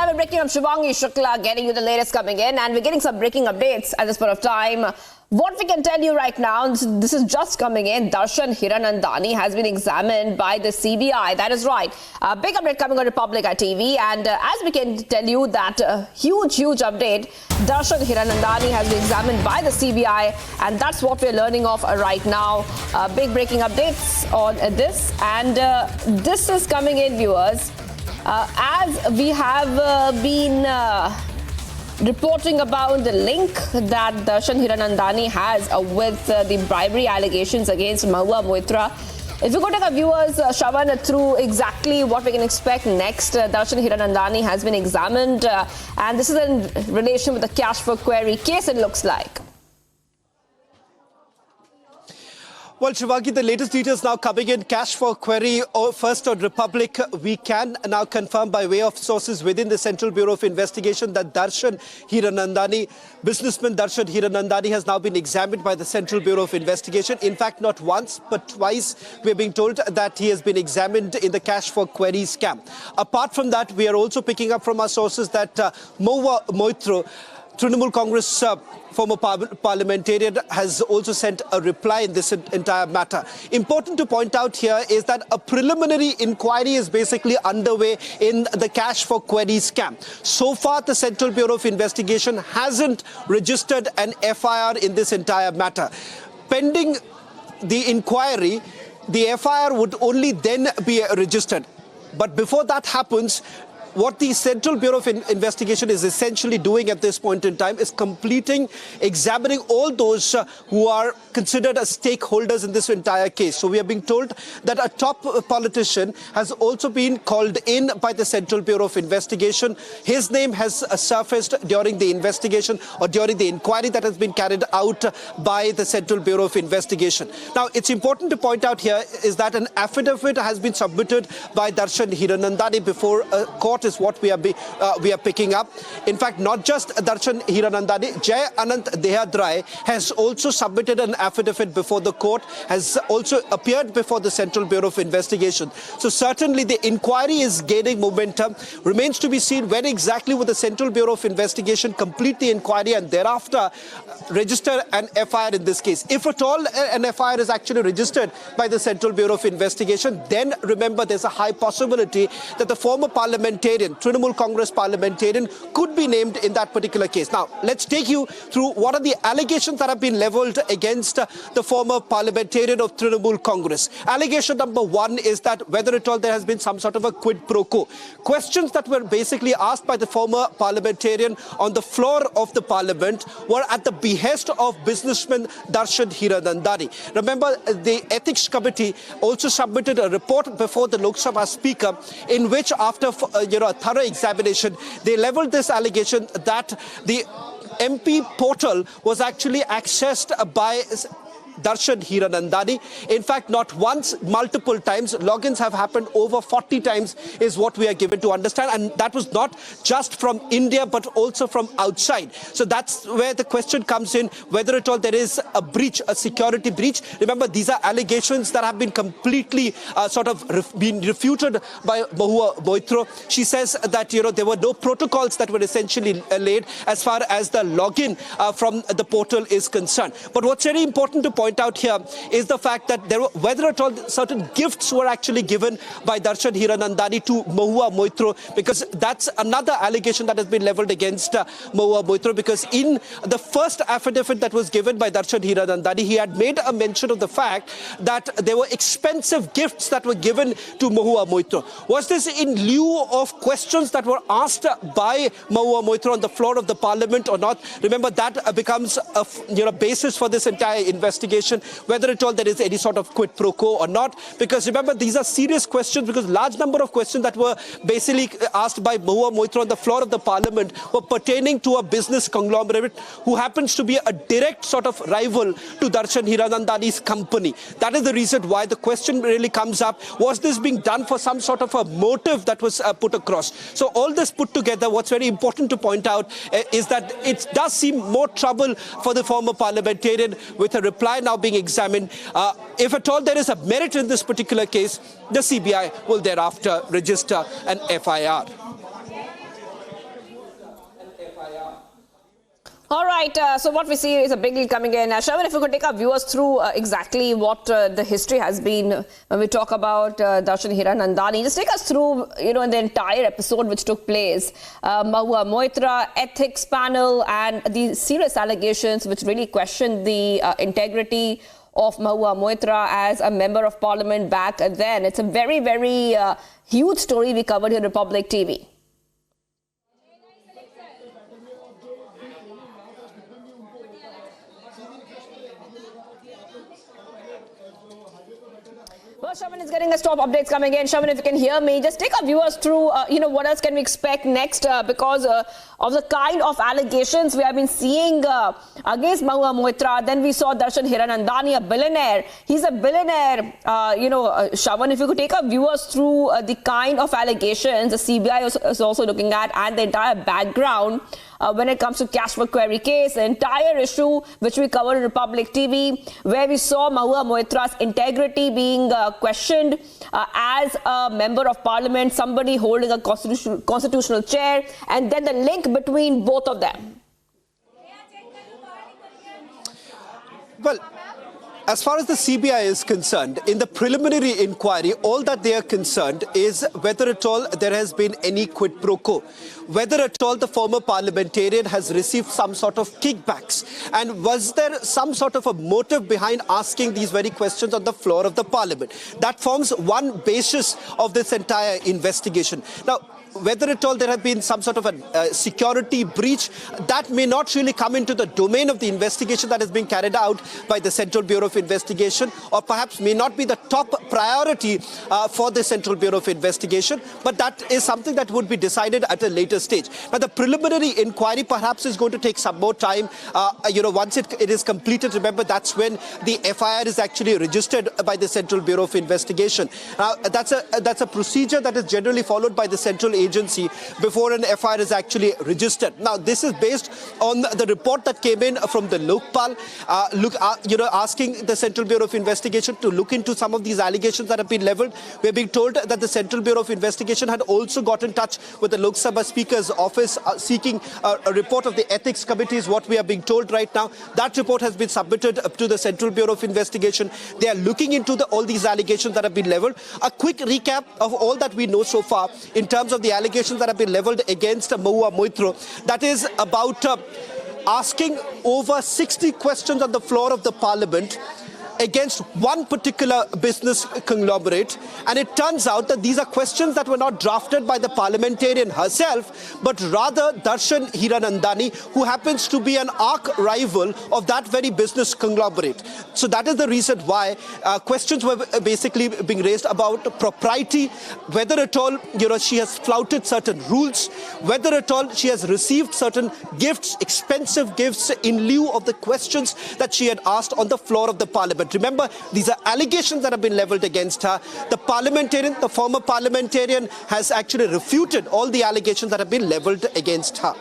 time of breaking, I'm Shivangi Shukla getting you the latest coming in, and we're getting some breaking updates at this point of time. What we can tell you right now, this is just coming in. Darshan Hiranandani has been examined by the CBI. That is right. A big update coming on Republica TV. And as we can tell you that huge update, Darshan Hiranandani has been examined by the CBI. And that's what we're learning of right now. Big breaking updates on this. And this is coming in, viewers. As we have been reporting about the link that Darshan Hiranandani has with the bribery allegations against Mahua Moitra. If you go take our viewers, Shravan, through exactly what we can expect next, Darshan Hiranandani has been examined, and this is in relation with the cash for query case, it looks like. Well, Shivagi, the latest details now coming in. Cash for query first on Republic. We can now confirm by way of sources within the Central Bureau of Investigation that Darshan Hiranandani, businessman Darshan Hiranandani, has now been examined by the Central Bureau of Investigation. In fact, not once but twice we're being told that he has been examined in the cash for query scam. Apart from that, we are also picking up from our sources that Mahua Moitra, Trinamool Congress former parliamentarian, has also sent a reply in this entire matter. Important to point out here is that a preliminary inquiry is basically underway in the cash for query scam. So far, the Central Bureau of Investigation hasn't registered an FIR in this entire matter. Pending the inquiry, the FIR would only then be registered. But before that happens, what the Central Bureau of Investigation is essentially doing at this point in time is examining all those who are considered as stakeholders in this entire case. So we are being told that a top politician has also been called in by the Central Bureau of Investigation. His name has surfaced during the investigation or during the inquiry that has been carried out by the Central Bureau of Investigation. Now, it's important to point out here is that an affidavit has been submitted by Darshan Hiranandani before a court is what we are picking up. In fact, not just Darshan Hiranandani, Jai Anant Dehadrai has also submitted an affidavit before the court, has also appeared before the Central Bureau of Investigation. So certainly the inquiry is gaining momentum. Remains to be seen when exactly will the Central Bureau of Investigation complete the inquiry and thereafter register an FIR in this case. If at all an FIR is actually registered by the Central Bureau of Investigation, then remember there's a high possibility that the former parliamentarian, Trinamool Congress parliamentarian, could be named in that particular case. Now, let's take you through what are the allegations that have been leveled against the former parliamentarian of Trinamool Congress. Allegation number one is that whether at all there has been some sort of a quid pro quo. Questions that were basically asked by the former parliamentarian on the floor of the parliament were at the behest of businessman Darshan Hiranandani. Remember, the Ethics Committee also submitted a report before the Lok Sabha Speaker in which, after a thorough examination, they leveled this allegation that the MP portal was actually accessed by Darshan Hiranandani. In fact, not once, multiple times. Logins have happened over 40 times is what we are given to understand. And that was not just from India, but also from outside. So that's where the question comes in, whether at all there is a breach, a security breach. Remember, these are allegations that have been completely been refuted by Mahua Moitra. She says that, there were no protocols that were essentially laid as far as the login from the portal is concerned. But what's very important to point out here is the fact that whether at all certain gifts were actually given by Darshan Hiranandani to Mahua Moitra, because that's another allegation that has been leveled against Mahua Moitra, because in the first affidavit that was given by Darshan Hiranandani, he had made a mention of the fact that there were expensive gifts that were given to Mahua Moitra. Was this in lieu of questions that were asked by Mahua Moitra on the floor of the parliament or not? Remember, that becomes a basis for this entire investigation, whether at all there is any sort of quid pro quo or not. Because remember, these are serious questions, because large number of questions that were basically asked by Mahua Moitra on the floor of the parliament were pertaining to a business conglomerate who happens to be a direct sort of rival to Darshan Hiranandani's company. That is the reason why the question really comes up. Was this being done for some sort of a motive that was put across? So all this put together, what's very important to point out is that it does seem more trouble for the former parliamentarian, with a reply now being examined. If at all there is a merit in this particular case, the CBI will thereafter register an FIR. All right, so what we see is a big deal coming in. Shravan, if you could take our viewers through exactly what the history has been when we talk about Darshan Hiranandani. Just take us through, in the entire episode which took place. Mahua Moitra, ethics panel, and the serious allegations which really questioned the integrity of Mahua Moitra as a member of parliament back then. It's a very, very huge story we covered here on Republic TV. Well, Shravan is getting us top updates coming in. Shravan, if you can hear me, just take our viewers through, what else can we expect next because of the kind of allegations we have been seeing against Mahua Moitra. Then we saw Darshan Hiranandani, a billionaire. He's a billionaire. Shravan, if you could take our viewers through the kind of allegations the CBI is also looking at and the entire background when it comes to cash for query case, the entire issue which we covered in Republic TV, where we saw Mahua Moitra's integrity being questioned as a member of parliament, somebody holding a constitutional chair, and then the link between both of them. Well, as far as the CBI is concerned, in the preliminary inquiry, all that they are concerned is whether at all there has been any quid pro quo, whether at all the former parliamentarian has received some sort of kickbacks, and was there some sort of a motive behind asking these very questions on the floor of the parliament. That forms one basis of this entire investigation. Now, whether at all there have been some sort of a security breach, that may not really come into the domain of the investigation that is being carried out by the Central Bureau of Investigation, or perhaps may not be the top priority for the Central Bureau of Investigation, but that is something that would be decided at a later stage. Now, the preliminary inquiry perhaps is going to take some more time. Once it is completed, remember, that's when the FIR is actually registered by the Central Bureau of Investigation. That's a procedure that is generally followed by the Central Agency before an FIR is actually registered. Now, this is based on the report that came in from the Lokpal, asking the Central Bureau of Investigation to look into some of these allegations that have been leveled. We're being told that the Central Bureau of Investigation had also got in touch with the Lok Sabha Speaker's office seeking a report of the ethics committee, is what we are being told right now. That report has been submitted to the Central Bureau of Investigation. They are looking into all these allegations that have been leveled. A quick recap of all that we know so far in terms of the allegations that have been leveled against Mahua Moitra. That is about asking over 60 questions on the floor of the parliament against one particular business conglomerate, and it turns out that these are questions that were not drafted by the parliamentarian herself, but rather Darshan Hiranandani, who happens to be an arch rival of that very business conglomerate. So that is the reason why questions were basically being raised about propriety, whether at all she has flouted certain rules, whether at all she has received certain gifts, expensive gifts, in lieu of the questions that she had asked on the floor of the parliament. Remember, these are allegations that have been leveled against her. The former parliamentarian has actually refuted all the allegations that have been leveled against her.